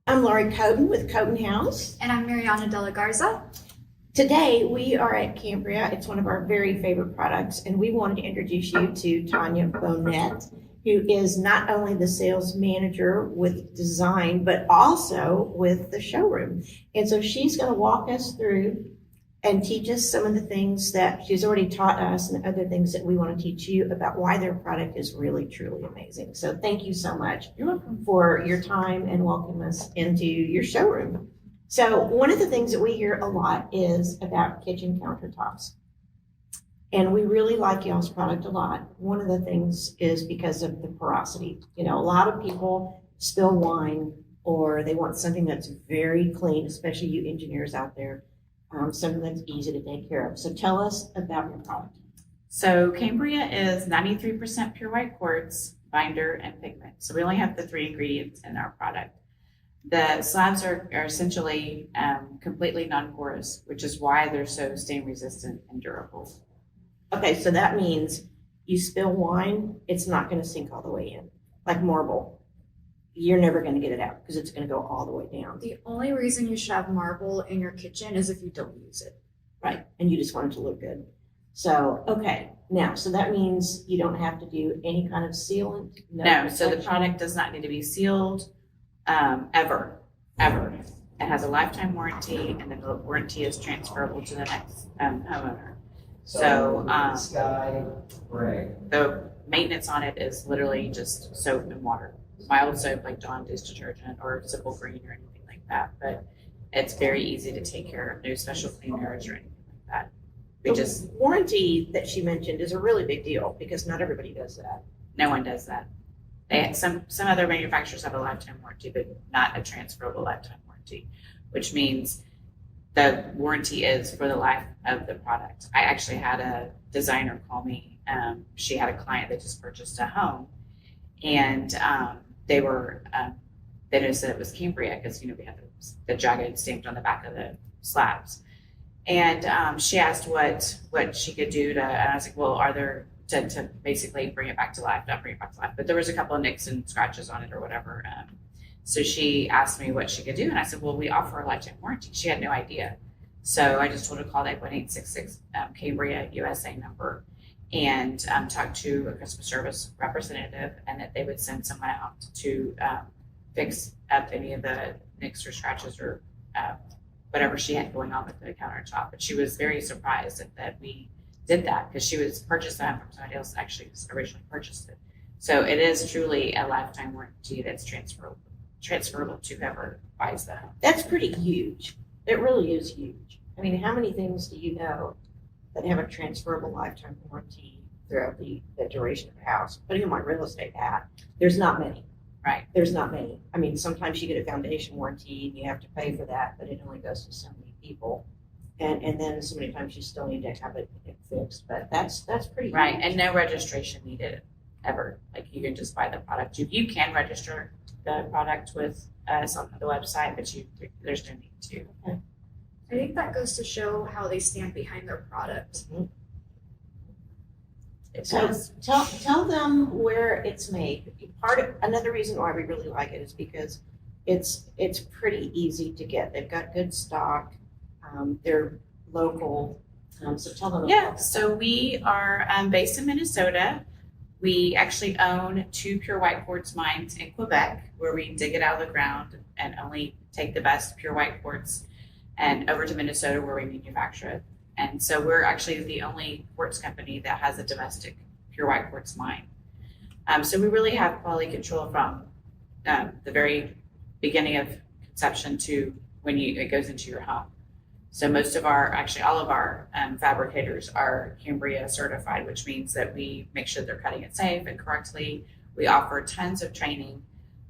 I'm Laurie Coton with Coton House. And I'm Mariana de la Garza. Today we are at Cambria. It's one of our very favorite products, and we wanted to introduce you to Tanya Bonnette, who is not only the sales manager with design, but also with the showroom. And so she's going to walk us through and teach us some of the things that she's already taught us and other things that we want to teach you about why their product is really, truly amazing. So thank you so much for your time and welcoming us into your showroom. So one of the things that we hear a lot is about kitchen countertops. And we really like y'all's product a lot. One of the things is because of the porosity. You know, a lot of people spill wine or they want something that's very clean, especially you engineers out there. Something that's easy to take care of. So tell us about your product. So Cambria is 93% pure white quartz, binder, and pigment. So we only have the 3 ingredients in our product. The slabs are essentially completely non-porous, which is why they're so stain resistant and durable. Okay, so that means you spill wine, it's not going to sink all the way in. Like marble, you're never going to get it out because it's going to go all the way down. The only reason you should have marble in your kitchen is if you don't use it. Right, and you just want it to look good. So, okay, now, so that means you don't have to do any kind of sealant? No, so the product does not need to be sealed ever. It has a lifetime warranty, and then the warranty is transferable to the next homeowner. So the maintenance on it is literally just soap and water. Mild soap like Dawn dish detergent or Simple Green or anything like that, but it's very easy to take care of. No special cleaners or anything like that. The warranty that she mentioned is a really big deal because not everybody does that. No one does that. Some other manufacturers have a lifetime warranty, but not a transferable lifetime warranty, which means the warranty is for the life of the product. I actually had a designer call me. She had a client that just purchased a home, and they noticed that it was Cambria because, we had the jagged stamped on the back of the slabs. And she asked what she could do and I was like, well, are there, to basically bring it back to life, not bring it back to life, but there was a couple of nicks and scratches on it or whatever. So she asked me what she could do. And I said, well, we offer a lifetime warranty. She had no idea. So I just told her to call that 1-866 Cambria USA number and talk to a customer service representative, and that they would send someone out to fix up any of the nicks or scratches or whatever she had going on with the countertop. But she was very surprised that we did that because she was purchased that from somebody else that actually originally purchased it. So it is truly a lifetime warranty that's transferable to whoever buys the home. That's pretty huge. It really is huge. I mean, how many things do you know that have a transferable lifetime warranty throughout the duration of the house? Putting in my real estate hat, there's not many. Right. There's not many. I mean, sometimes you get a foundation warranty and you have to pay for that, but it only goes to so many people. And then so many times you still need to have it fixed, but that's pretty right. huge. And no registration needed ever. Like you can just buy the product. You can register the product with us on the website, but there's no need to. Okay. I think that goes to show how they stand behind their product. Mm-hmm. It So does. tell them where it's made. Another reason why we really like it is because it's pretty easy to get. They've got good stock. They're local. So tell them. Yeah, so we are based in Minnesota. We actually own 2 pure white quartz mines in Quebec, where we dig it out of the ground and only take the best pure white quartz and over to Minnesota where we manufacture it. And so we're actually the only quartz company that has a domestic pure white quartz mine. So we really have quality control from the very beginning of conception to when it goes into your home. So all of our fabricators are Cambria certified, which means that we make sure they're cutting it safe and correctly. We offer tons of training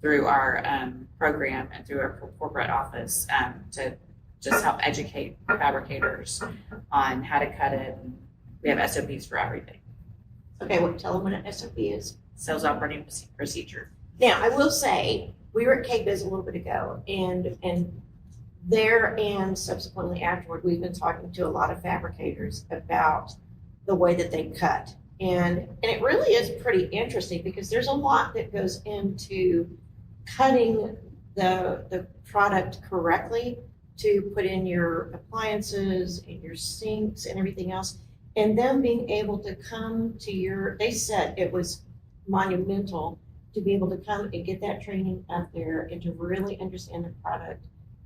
through our program and through our corporate office to just help educate fabricators on how to cut it. We have SOPs for everything. Okay, well, tell them what an SOP is. Sales operating procedure. Now, I will say, we were at KBIZ a little bit ago, and there and subsequently afterward, we've been talking to a lot of fabricators about the way that they cut. And it really is pretty interesting because there's a lot that goes into cutting the product correctly to put in your appliances and your sinks and everything else. And them being able to come to they said it was monumental to be able to come and get that training up there and to really understand the product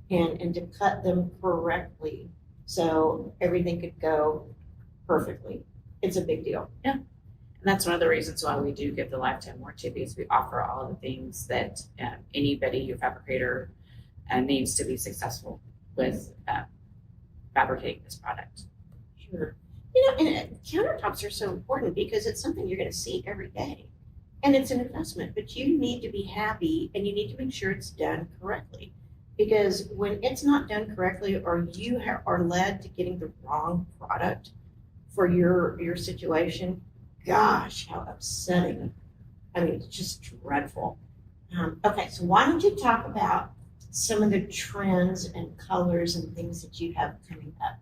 and to cut them correctly so everything could go perfectly. It's a big deal. And that's one of the reasons why we do give the lifetime warranty, because we offer all of the things that anybody, your fabricator, needs to be successful with fabricating this product. Sure. And countertops are so important because it's something you're going to see every day. And it's an investment, but you need to be happy and you need to make sure it's done correctly. Because when it's not done correctly or you are led to getting the wrong product for your situation, gosh, how upsetting. I mean, it's just dreadful. Okay, so why don't you talk about some of the trends and colors and things that you have coming up?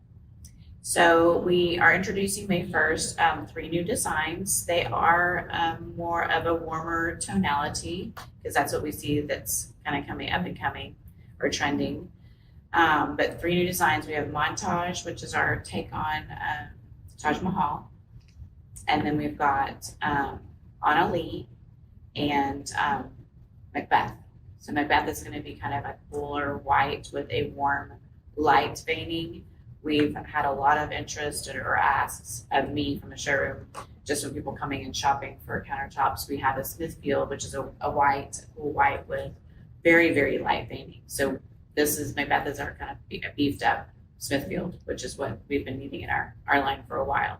So we are introducing May 1st, 3 new designs. They are more of a warmer tonality because that's what we see that's kind of coming up and coming or trending. But 3 new designs. We have Montage, which is our take on Taj Mahal. And then we've got Anna Lee and Macbeth. So Macbeth is going to be kind of a cooler white with a warm light veining. We've had a lot of interest or asks of me from the showroom, just from people coming and shopping for countertops. We have a Smithfield, which is a white, cool white with very, very light veining. So Macbeth is our kind of beefed up Smithfield, which is what we've been needing in our line for a while.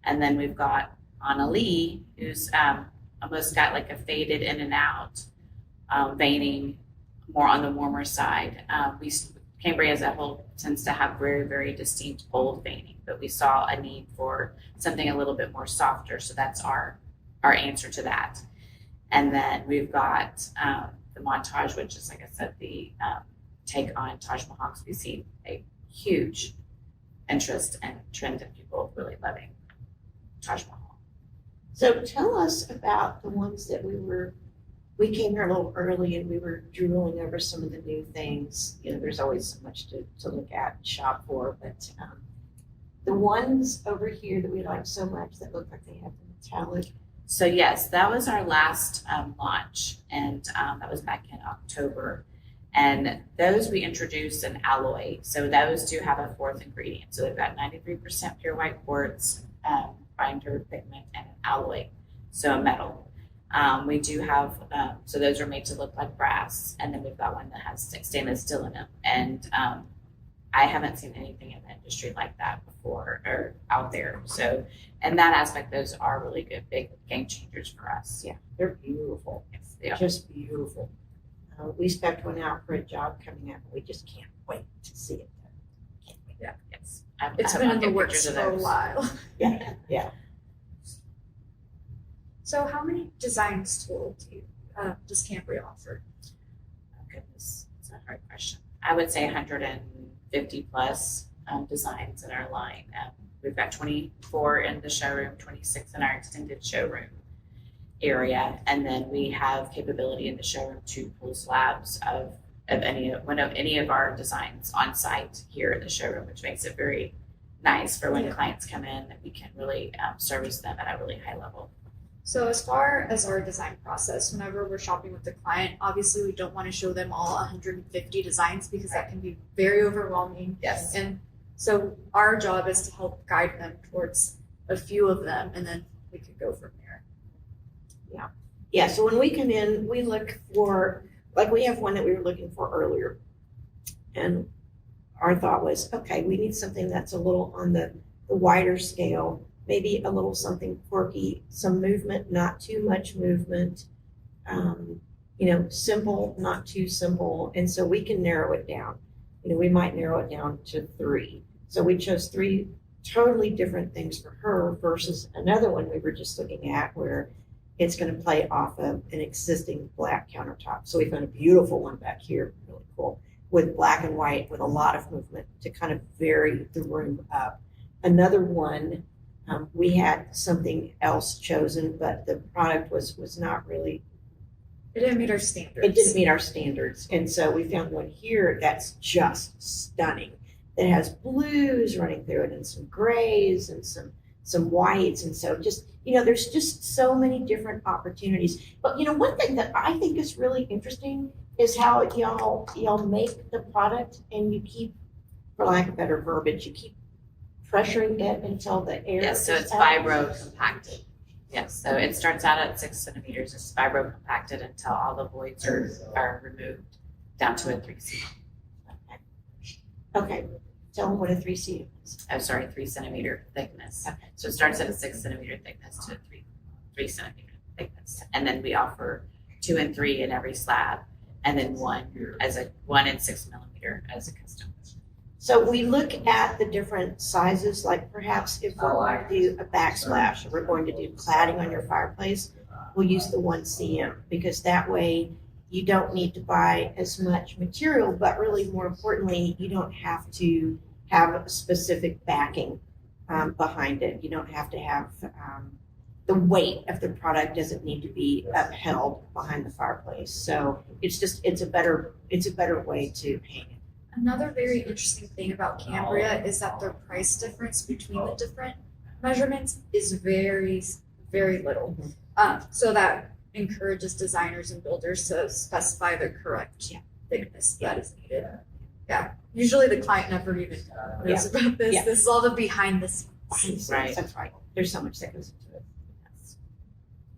And then we've got Anna Lee, who's almost got like a faded in and out veining, more on the warmer side. Cambria as a whole tends to have very, very distinct bold veining, but we saw a need for something a little bit more softer, so that's our answer to that. And then we've got the Montage, which is, like I said, the take on Taj Mahal. We've seen a huge interest and trend of people really loving Taj Mahal. So tell us about the ones that we came here a little early and we were drooling over some of the new things. There's always so much to look at and shop for, but the ones over here that we like so much that look like they have the metallic. So yes, that was our last launch, and that was back in October. And those we introduced an alloy. So those do have a 4th ingredient. So they've got 93% pure white quartz, binder pigment, and an alloy, so a metal. We do have, so those are made to look like brass, and then we've got one that has stainless steel in them. And I haven't seen anything in the industry like that before or out there. So in that aspect, those are really good, big game changers for us. Yeah, they're beautiful. Yes, they are. Just beautiful. We spec'd one out for a job coming up. We just can't wait to see it. Can't wait. Yeah, yes. It's been in the works for a while. Yeah. So how many designs total does Cambria offer? Oh, goodness, it's a hard question. I would say 150 plus designs in our line. We've got 24 in the showroom, 26 in our extended showroom area, and then we have capability in the showroom to pull slabs of any of our designs on site here in the showroom, which makes it very nice for when clients come in that we can really service them at a really high level. So as far as our design process, whenever we're shopping with the client, obviously we don't want to show them all 150 designs because that can be very overwhelming. Yes. And so our job is to help guide them towards a few of them, and then we could go from there. Yeah, so when we come in, we look for, like we have one that we were looking for earlier. And our thought was, okay, we need something that's a little on the wider scale, maybe a little something quirky, some movement, not too much movement, simple, not too simple. And so we can narrow it down. We might narrow it down to 3. So we chose 3 totally different things for her versus another one we were just looking at where it's going to play off of an existing black countertop. So we found a beautiful one back here, really cool, with black and white with a lot of movement to kind of vary the room up. Another one, we had something else chosen, but the product was not really It didn't meet our standards. It didn't meet our standards. And so we found one here that's just stunning. That has blues running through it and some grays and some whites. And so just, there's just so many different opportunities. But one thing that I think is really interesting is how y'all make the product and you keep, for lack of better verbiage, you keep pressuring it until the air. Yes, so is it's out. vibro compacted. Yes, so it starts out at 6 centimeters. It's vibro compacted until all the voids are removed down to a 3C. Okay, tell them what a 3C is. Oh, sorry, 3 centimeter thickness. Okay. So it starts at a 6 centimeter thickness to a 3 centimeter thickness. And then we offer 2 and 3 in every slab, and then 1 and 6 millimeter as a custom. So we look at the different sizes, like perhaps if we're going to do a backsplash, or we're going to do cladding on your fireplace, we'll use the 1cm because that way you don't need to buy as much material, but really more importantly, you don't have to have a specific backing behind it. You don't have to have the weight of the product doesn't need to be upheld behind the fireplace. So it's a better way to hang it. Another very interesting thing about Cambria is that the price difference between the different measurements is very, very little. So that encourages designers and builders to specify the correct thickness that is needed. Yeah. Usually the client never even knows about this. Yeah. This is all the behind the scenes. Right. That's right. There's so much that goes into it. Yes.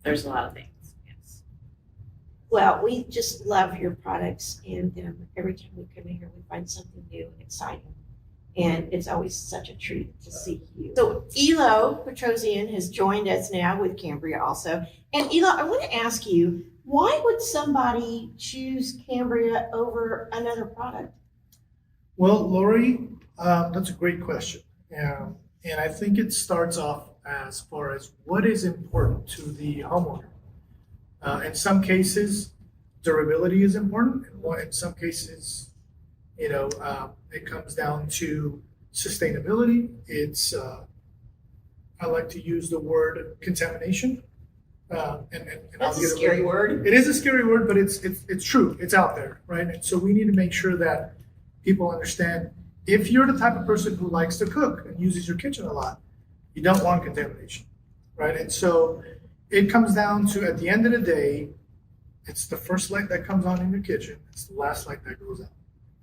There's a lot of things. Yes. Well, we just love your products, and every time we come in here, we find something new and exciting. And it's always such a treat to see you. So Elo Petrosian has joined us now with Cambria also. And Elo, I want to ask you, why would somebody choose Cambria over another product? Well, Laurie, that's a great question. And I think it starts off as far as what is important to the homeowner. In some cases, durability is important. In some cases, it comes down to sustainability. It's, I like to use the word contamination. That's a scary word. It is a scary word, but it's true. It's out there, right? And so we need to make sure that people understand if you're the type of person who likes to cook and uses your kitchen a lot, you don't want contamination, right? And so it comes down to, at the end of the day, it's the first light that comes on in your kitchen. It's the last light that goes out,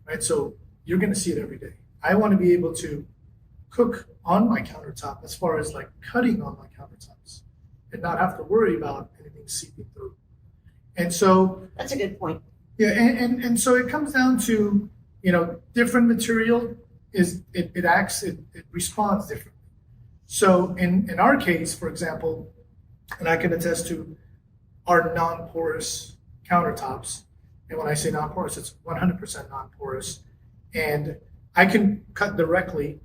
right? So you're going to see it every day. I want to be able to cook on my countertop as far as like cutting on my countertops and not have to worry about anything seeping through. And so That's a good point. yeah, and so it comes down to, different material it acts, it responds differently. So in our case, for example, and I can attest to our non-porous countertops. And when I say non-porous, it's 100% non-porous. And I can cut directly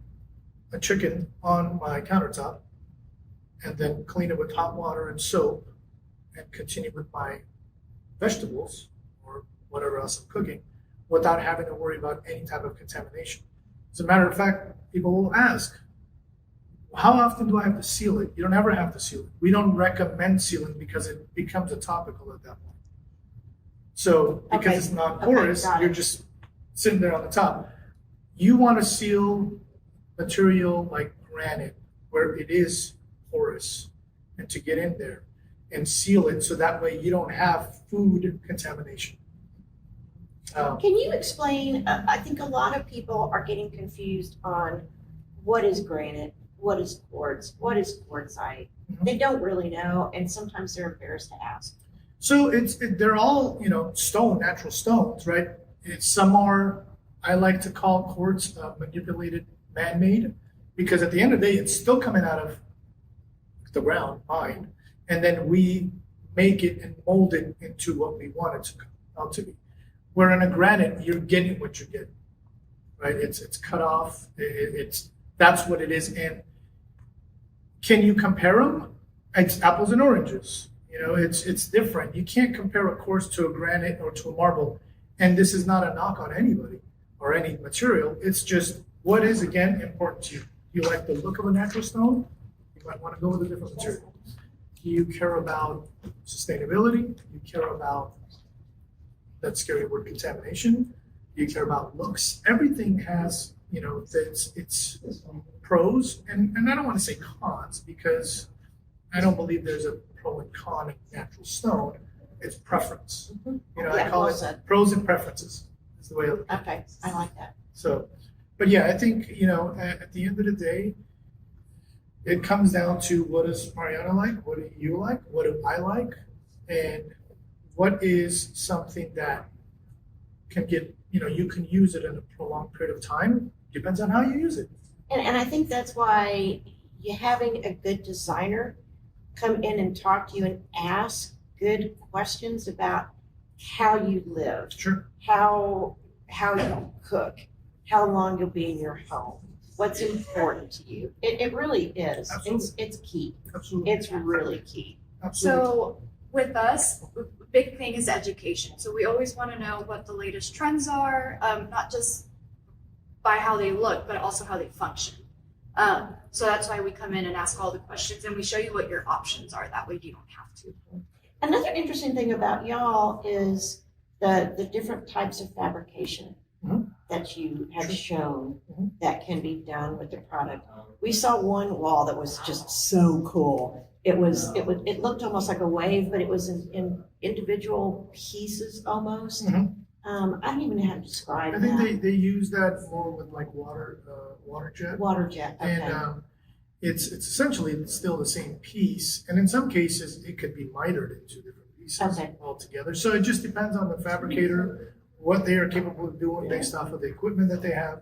a chicken on my countertop and then clean it with hot water and soap and continue with my vegetables or whatever else I'm cooking without having to worry about any type of contamination. As a matter of fact, people will ask, how often do I have to seal it? You don't ever have to seal it. We don't recommend sealing because it becomes a topical at that point. So because Okay. it's non-porous, Okay, got it. you're just sitting there on the top. You want to seal material like granite where it is porous and to get in there and seal it so that way you don't have food contamination. Can you explain? I think a lot of people are getting confused on what is granite, what is quartz, what is quartzite. Mhm. They don't really know, and sometimes they're embarrassed to ask. So they're all, stone, natural stones, right? Some are, I like to call quartz manipulated, man-made, because at the end of the day, it's still coming out of the ground, mined, and then we make it and mold it into what we want it to come out to be. Where in a granite, you're getting what you're getting, right? It's cut off. That's what it is. And can you compare them? It's apples and oranges. It's different. You can't compare a quartz to a granite or to a marble. And this is not a knock on anybody or any material. It's just what is, again, important to you. You like the look of a natural stone? You might want to go with a different material. you care about sustainability, you care about that scary word contamination, you care about looks. Everything has, its pros, and I don't want to say cons because I don't believe there's a pro and con in natural stone. It's preference. I Yeah, call well it said. pros and preferences. Is the way I look at it. Okay, I like that. So, but yeah, I think, at the end of the day, it comes down to what does Mariana like? What do you like? What do I like? And what is something that can get, you can use it in a prolonged period of time. Depends on how you use it. And I think that's why you having a good designer come in and talk to you and ask good questions about how you live, Sure. how you cook, how long you'll be in your home, what's important to you. It really is. Absolutely. It's key. Absolutely. It's really key. Absolutely. So with us, a big thing is education. So we always want to know what the latest trends are, not just by how they look, but also how they function. So that's why we come in and ask all the questions and we show you what your options are. That way you don't have to. Another interesting thing about y'all is the different types of fabrication Mhm. that you have shown Mhm. that can be done with the product. We saw one wall that was just so cool. It looked almost like a wave, but it was in individual pieces almost. Mhm. I don't even know how to describe I think that. they use that more with like water jet. Water jet, okay. And it's essentially still the same piece, and in some cases it could be mitered into different pieces Okay. altogether. So it just depends on the fabricator, what they are capable of doing based off of the equipment that they have.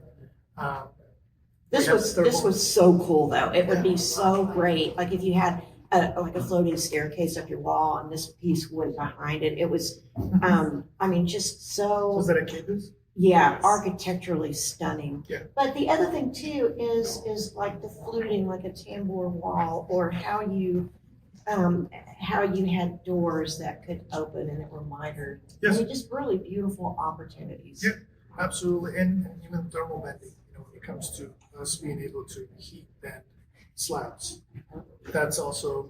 This was so cool though. It would be so great, like if you had like a floating staircase up your wall and this piece went behind it. It was, just so. Was that a campus? Yeah, architecturally stunning. Yeah. But the other thing too is like the fluting, like a tambour wall, or how you had doors that could open and that were mitered. Yes. I mean, just really beautiful opportunities. Yeah. Absolutely, and even thermal bending. When it comes to us being able to heat bend slabs, that's also,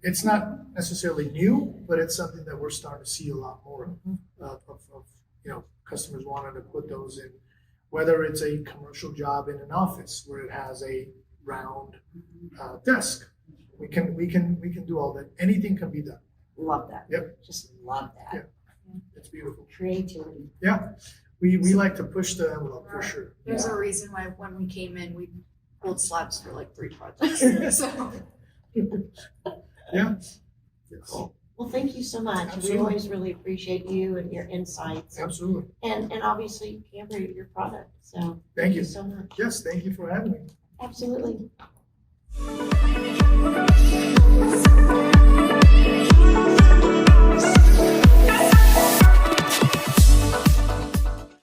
it's not necessarily new, but it's something that we're starting to see a lot more of customers wanting to put those in, whether it's a commercial job in an office where it has a round desk. We can do all that. Anything can be done. Love that. Yep. Just love that. Yeah. It's beautiful. Creativity. Yeah. We like to push the envelope for sure. There's a reason why when we came in, we pulled slabs for like 3 projects. So Yeah. Cool. Well, thank you so much. Absolutely. We always really appreciate you and your insights Absolutely. and obviously Cambria, your product. So Thank you. so much. Yes, thank you for having me. Absolutely.